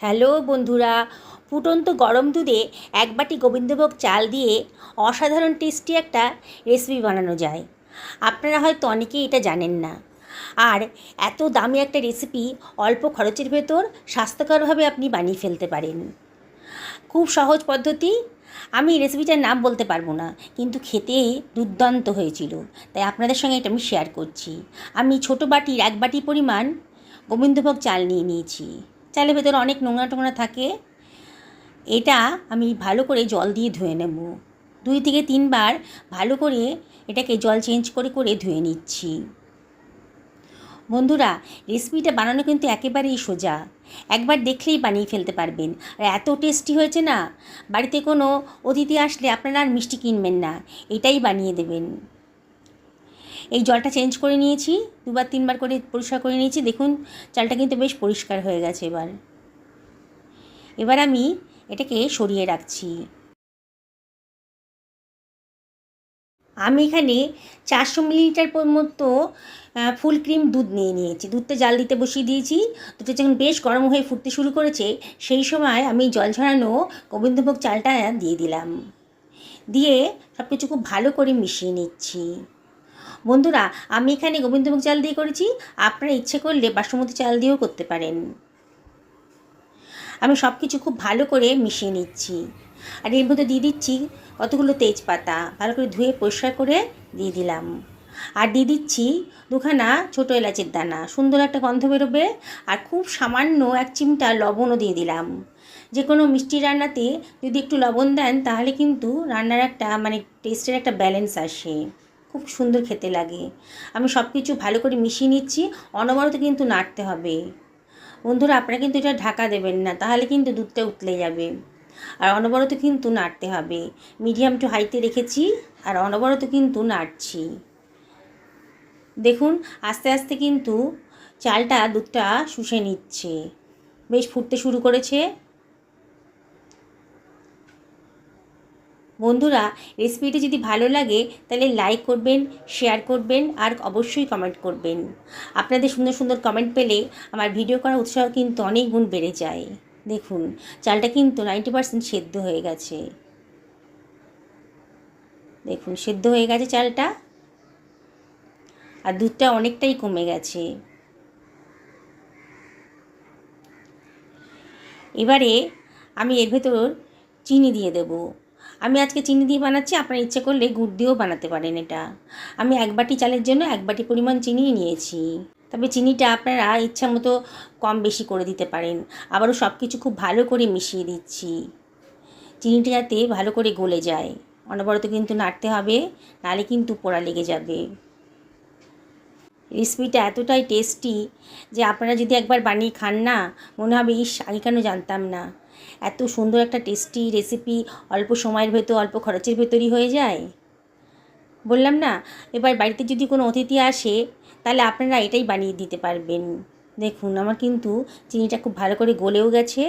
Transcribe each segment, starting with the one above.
Hello বন্ধুরা, ফুটন্ত গরম দুধে এক বাটি গোবিন্দভোগ চাল দিয়ে অসাধারণ টেস্টি একটা রেসিপি বানানো যায়। আপনারা হয়তো অনেকেই এটা জানেন না। আর এত দামি একটা রেসিপি অল্প খরচের ভেতর স্বাস্থ্যকরভাবে আপনি বানিয়ে ফেলতে পারেন। খুব সহজ পদ্ধতি। আমি রেসিপিটার নাম বলতে পারবো না, কিন্তু খেতে দুর্দান্ত হয়েছিল, তাই আপনাদের সঙ্গে এটা আমি শেয়ার করছি। আমি ছোটো বাটির এক বাটি পরিমাণ গোবিন্দভোগ চাল নিয়ে নিয়েছি। চালের ভেতরে অনেক নোংরা টোংরা থাকে। এটা আমি ভালো করে জল দিয়ে ধুয়ে নেব। 2 থেকে 3 বার ভালো করে এটাকে জল চেঞ্জ করে করে ধুয়ে নিচ্ছি। বন্ধুরা, রেসিপিটা বানানো কিন্তু একেবারেই সোজা। একবার দেখলেই বানিয়ে ফেলতে পারবেন। আর এত টেস্টি হয়েছে না, বাড়িতে কোনো অতিথি আসলে আপনারা আর মিষ্টি কিনবেন না, এটাই বানিয়ে দেবেন। এই জলটা চেঞ্জ করে নিয়েছি, 2-3 বার করে পরিষ্কার করে নিয়েছি। দেখুন চালটা কিন্তু বেশ পরিষ্কার হয়ে গেছে। এবার আমি এটাকে সরিয়ে রাখছি। আমি এখানে 400 মিলিলিটার মতো ফুল ক্রিম দুধ নিয়ে নিয়েছি। দুধটা জাল দিতে বসিয়ে দিয়েছি। দুধটা যখন বেশ গরম হয়ে ফুটতে শুরু করেছে, সেই সময় আমি জল ঝরানো গোবিন্দভোগ চালটা দিয়ে দিলাম। দিয়ে সব কিছু খুব ভালো করে মিশিয়ে নিচ্ছি। বন্ধুরা, আমি এখানে গোবিন্দভোগ চাল দিয়ে করেছি, আপনারা ইচ্ছে করলে বাসমতি চাল দিয়েও করতে পারেন। আমি সব কিছু খুব ভালো করে মিশিয়ে নিচ্ছি। আর এর মধ্যে দিয়ে দিচ্ছি কতগুলো তেজপাতা, ভালো করে ধুয়ে পরিষ্কার করে দিয়ে দিলাম। আর দিয়ে দিচ্ছি 2খানা ছোটো এলাচের দানা, সুন্দর একটা গন্ধ বেরোবে। আর খুব সামান্য 1 চিমটা লবণও দিয়ে দিলাম। যে কোনো মিষ্টি রান্নাতে যদি একটু লবণ দেন, তাহলে কিন্তু রান্নার একটা টেস্টের একটা ব্যালেন্স আসে, খুব সুন্দর খেতে লাগে। আমি সব কিছু ভালো করে মিশিয়ে নিচ্ছি। অনবরত কিন্তু নাড়তে হবে। বন্ধুরা, আপনারা কিন্তু এটা ঢাকা দেবেন না, তাহলে কিন্তু দুধটা উতলে যাবে। আর অনবরত কিন্তু নাড়তে হবে। মিডিয়াম টু হাইতে রেখেছি আর অনবরত কিন্তু নাড়ছি। দেখুন আস্তে আস্তে কিন্তু চালটা দুধটা শুষে নিচ্ছে, বেশ ফুটতে শুরু করেছে। বন্ধুরা, রেসিপিটি যদি ভালো লাগে তাহলে লাইক করবেন, শেয়ার করবেন আর অবশ্যই কমেন্ট করবেন। আপনাদের সুন্দর সুন্দর কমেন্ট পেলে আমার ভিডিও করার উৎসাহ কিন্তু অনেক গুণ বেড়ে যায়। দেখুন চালটা কিন্তু 90% সেদ্ধ হয়ে গেছে। দেখুন সেদ্ধ হয়ে গেছে চালটা, আর দুধটা অনেকটাই কমে গেছে। এবারে আমি এর ভেতর চিনি দিয়ে দেব। আমি আজকে চিনি দিয়ে বানাচ্ছি, আপনারা ইচ্ছে করলে গুড় দিয়েও বানাতে পারেন এটা। আমি 1 বাটি চালের জন্য 1 বাটি পরিমাণ চিনি নিয়েছি। তবে চিনিটা আপনারা ইচ্ছা মতো কম বেশি করে দিতে পারেন। আবারও সব কিছু খুব ভালো করে মিশিয়ে দিচ্ছি। চিনিটা যাতে ভালো করে গলে যায়, অনবরত কিন্তু নাড়তে হবে, নাহলে কিন্তু পোড়া লেগে যাবে। রেসিপিটা এতটাই টেস্টি যে আপনারা যদি একবার বানিয়ে খান না, মনে হবে ইস, আগে কেন জানতাম না। এত সুন্দর একটা টেস্টি রেসিপি অল্প সময়ের ভেতর, অল্প খরচের ভেতরই হয়ে যায়। বললাম না, এবার বাড়িতে যদি কোনো অতিথি আসে, তাহলে আপনারা এটাই বানিয়ে দিতে পারবেন। দেখুন আমার কিন্তু চিনিটা খুব ভালো করে গলেও গেছে।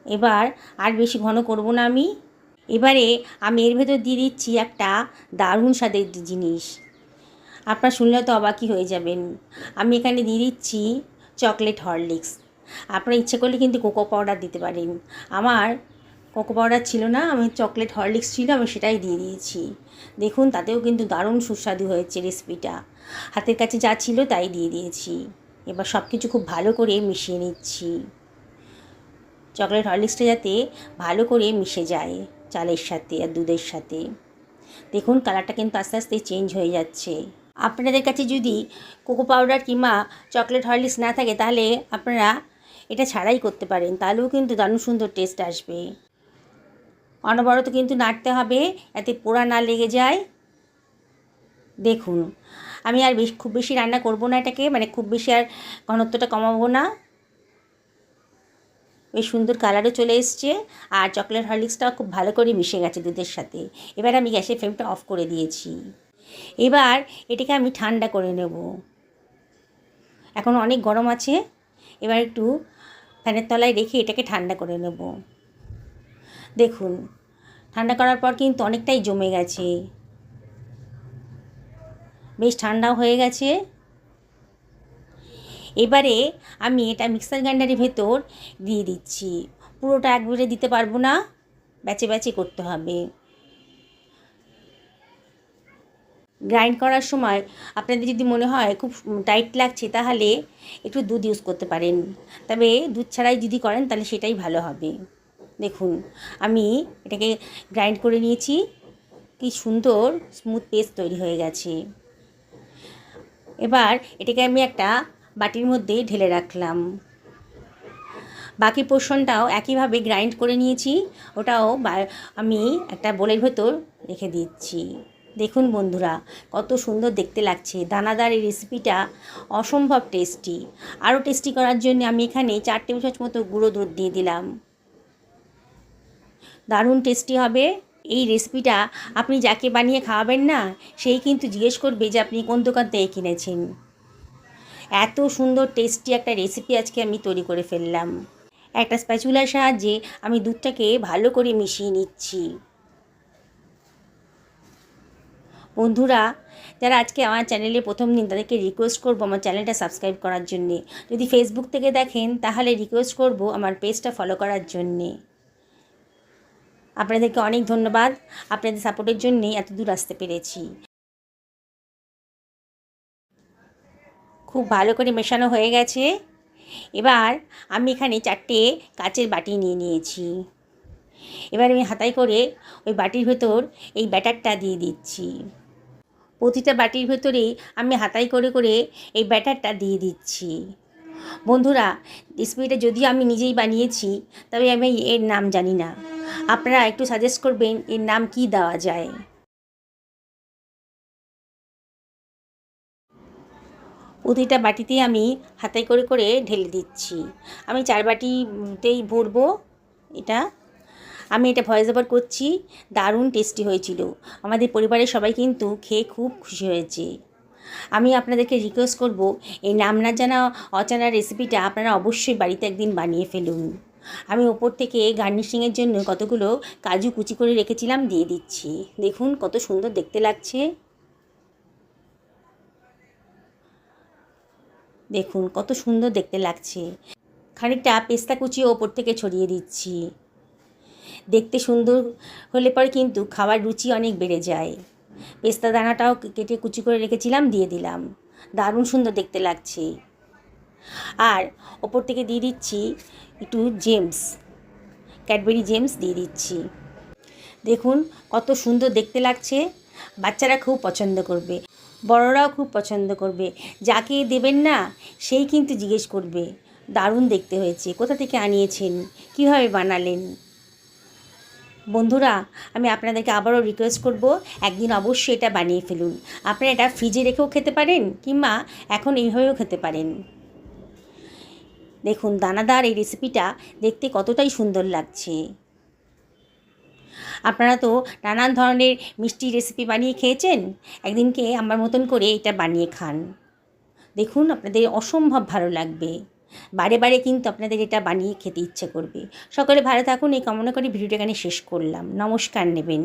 এবার আর বেশি ঘন করব না আমি। এবারে আমি এর ভেতর দিয়ে দিচ্ছি একটা দারুণ স্বাদের জিনিস। আপনারা শুনলে তো অবাকই হয়ে যাবেন। আমি এখানে দিয়ে দিচ্ছি চকলেট হরলিক্স। আপনারা ইচ্ছে করলে কিন্তু কোকো পাউডার দিতে পারেন। আমার কোকো পাউডার ছিল না, আমি চকলেট হরলিক্স ছিল, আমি সেটাই দিয়ে দিয়েছি। দেখুন তাতেও কিন্তু দারুণ সুস্বাদু হয়েছে রেসিপিটা। হাতের কাছে যা ছিল তাই দিয়ে দিয়েছি। এবার সব কিছু খুব ভালো করে মিশিয়ে নিচ্ছি। চকলেট হরলিক্সটা যাতে ভালো করে মিশে যায় চালের সাথে আর দুধের সাথে। দেখুন কালারটা কিন্তু আস্তে আস্তে চেঞ্জ হয়ে যাচ্ছে। আপনাদের কাছে যদি কোকো পাউডার কিংবা চকলেট হরলিক্স না থাকে, তাহলে আপনারা এটা ছাড়াই করতে পারেন, তাহলেও কিন্তু দারুণ সুন্দর টেস্ট আসবে। অনবরত কিন্তু নাড়তে হবে, যাতে পোড়া না লেগে যায়। দেখুন আমি আর খুব বেশি রান্না করব না এটাকে, খুব বেশি আর ঘনত্বটা কমাবো না। বেশ সুন্দর কালারও চলে এসছে, আর চকলেট হরলিক্সটাও খুব ভালো করে মিশে গেছে দুধের সাথে। এবার আমি গ্যাসের ফ্লেমটা অফ করে দিয়েছি। এবার এটাকে আমি ঠান্ডা করে নেব। এখন অনেক গরম আছে, এবার একটু ফ্যানের তলায় রেখে এটাকে ঠান্ডা করে নেব। দেখুন ঠান্ডা করার পর কিন্তু অনেকটাই জমে গেছে, বেশ ঠান্ডাও হয়ে গেছে। এবারে আমি এটা মিক্সার গ্রাইন্ডারের ভেতর দিয়ে দিচ্ছি। পুরোটা একবারে দিতে পারবো না, ব্যাচে ব্যাচে করতে হবে। গ্রাইন্ড করার সময় আপনাদের যদি মনে হয় খুব টাইট লাগছে, তাহলে একটু দুধ ইউজ করতে পারেন, তবে দুধ ছাড়াই যদি করেন তাহলে সেটাই ভালো হবে। দেখুন আমি এটাকে গ্রাইন্ড করে নিয়েছি, কি সুন্দর স্মুথ পেস্ট তৈরি হয়ে গেছে। এবার এটাকে আমি একটা বাটির মধ্যে ঢেলে রাখলাম। বাকি পোর্শনটাও একইভাবে গ্রাইন্ড করে নিয়েছি, ওটাও আমি একটা বোলের ভেতর রেখে দিচ্ছি। দেখুন বন্ধুরা, কত সুন্দর দেখতে লাগছে। দানাদার এই রেসিপিটা অসম্ভব টেস্টি। আরও টেস্টি করার জন্য আমি এখানে 4 টেবিল চামচ মতো গুঁড়ো দুধ দিয়ে দিলাম। দারুণ টেস্টি হবে এই রেসিপিটা। আপনি যাকে বানিয়ে খাওয়াবেন না, সেই কিন্তু জিজ্ঞেস করবে যে আপনি কোন দোকান থেকে কিনেছেন। এত সুন্দর টেস্টি একটা রেসিপি আজকে আমি তৈরি করে ফেললাম। একটা স্প্যাচুলার সাহায্যে আমি দুধটাকে ভালো করে মিশিয়ে নিচ্ছি। বন্ধুরা, যারা আজকে আমার চ্যানেলে প্রথম দিন, তাদেরকে রিকোয়েস্ট করব আমার চ্যানেলটা সাবস্ক্রাইব করার জন্যে। যদি ফেসবুক থেকে দেখেন তাহলে রিকোয়েস্ট করব আমার পেজটা ফলো করার জন্যে। আপনাদেরকে অনেক ধন্যবাদ, আপনাদের সাপোর্টের জন্যেই এত দূর আসতে পেরেছি। খুব ভালো করে মেশানো হয়ে গেছে। এবার আমি এখানে 4টে কাচের বাটি নিয়ে নিয়েছি। এবার আমি হাতায় করে ওই বাটির ভেতর এই ব্যাটারটা দিয়ে দিচ্ছি। প্রতিটা বাটির ভেতরেই আমি হাতায় করে করে এই ব্যাটারটা দিয়ে দিচ্ছি। বন্ধুরা, রেসিপিটা যদিও আমি নিজেই বানিয়েছি, তবে আমি এর নাম জানি না। আপনারা একটু সাজেস্ট করবেন এর নাম কি দেওয়া যায়। প্রতিটা বাটিতেই আমি হাতায় করে করে ঢেলে দিচ্ছি। আমি 4 বাটিতেই ভরবো এটা। আমি এটা ভয়েস ওভার করছি। দারুণ টেস্টি হয়েছিল। আমাদের পরিবারের সবাই কিন্তু খেয়ে খুব খুশি হয়েছে। আমি আপনাদেরকে রিকোয়েস্ট করব, এই নাম না জানা অজানা রেসিপিটা আপনারা অবশ্যই বাড়িতে একদিন বানিয়ে ফেলুন। আমি ওপর থেকে গার্নিশিংয়ের জন্য কতগুলো কাজু কুচি করে রেখেছিলাম, দিয়ে দিচ্ছি। দেখুন কত সুন্দর দেখতে লাগছে। দেখুন কত সুন্দর দেখতে লাগছে। খানিকটা পেস্তা কুচিও ওপর থেকে ছড়িয়ে দিচ্ছি। দেখতে সুন্দর হলে পরে কিন্তু খাওয়ার রুচি অনেক বেড়ে যায়। পেস্তা দানাটাও কেটে কুচি করে রেখেছিলাম, দিয়ে দিলাম। দারুণ সুন্দর দেখতে লাগছে। আর ওপর থেকে দিয়ে দিচ্ছি একটু জেমস, ক্যাডবেরি জেমস দিয়ে দিচ্ছি। দেখুন কত সুন্দর দেখতে লাগছে। বাচ্চারা খুব পছন্দ করবে, বড়রাও খুব পছন্দ করবে। যাকে দেবেন না, সেই কিন্তু জিজ্ঞেস করবে দারুণ দেখতে হয়েছে, কোথা থেকে আনিয়েছেন, কীভাবে বানালেন। বন্ধুরা, আমি আপনাদেরকে আবারও রিকোয়েস্ট করব, একদিন অবশ্যই এটা বানিয়ে ফেলুন। আপনারা এটা ফ্রিজে রেখেও খেতে পারেন, কিংবা এখন এইভাবেও খেতে পারেন। দেখুন দানাদার এই রেসিপিটা দেখতে কতটাই সুন্দর লাগছে। আপনারা তো নানান ধরনের মিষ্টি রেসিপি বানিয়ে খেয়েছেন, একদিনকে আমার মতন করে এটা বানিয়ে খান। দেখুন আপনাদের অসম্ভব ভালো লাগবে। বারে বারে কিন্তু আপনাদের এটা বানিয়ে খেতে ইচ্ছে করবে। সকলে ভালো থাকুন, এই কামনা করে ভিডিওটা এখানে শেষ করলাম। নমস্কার নেবেন।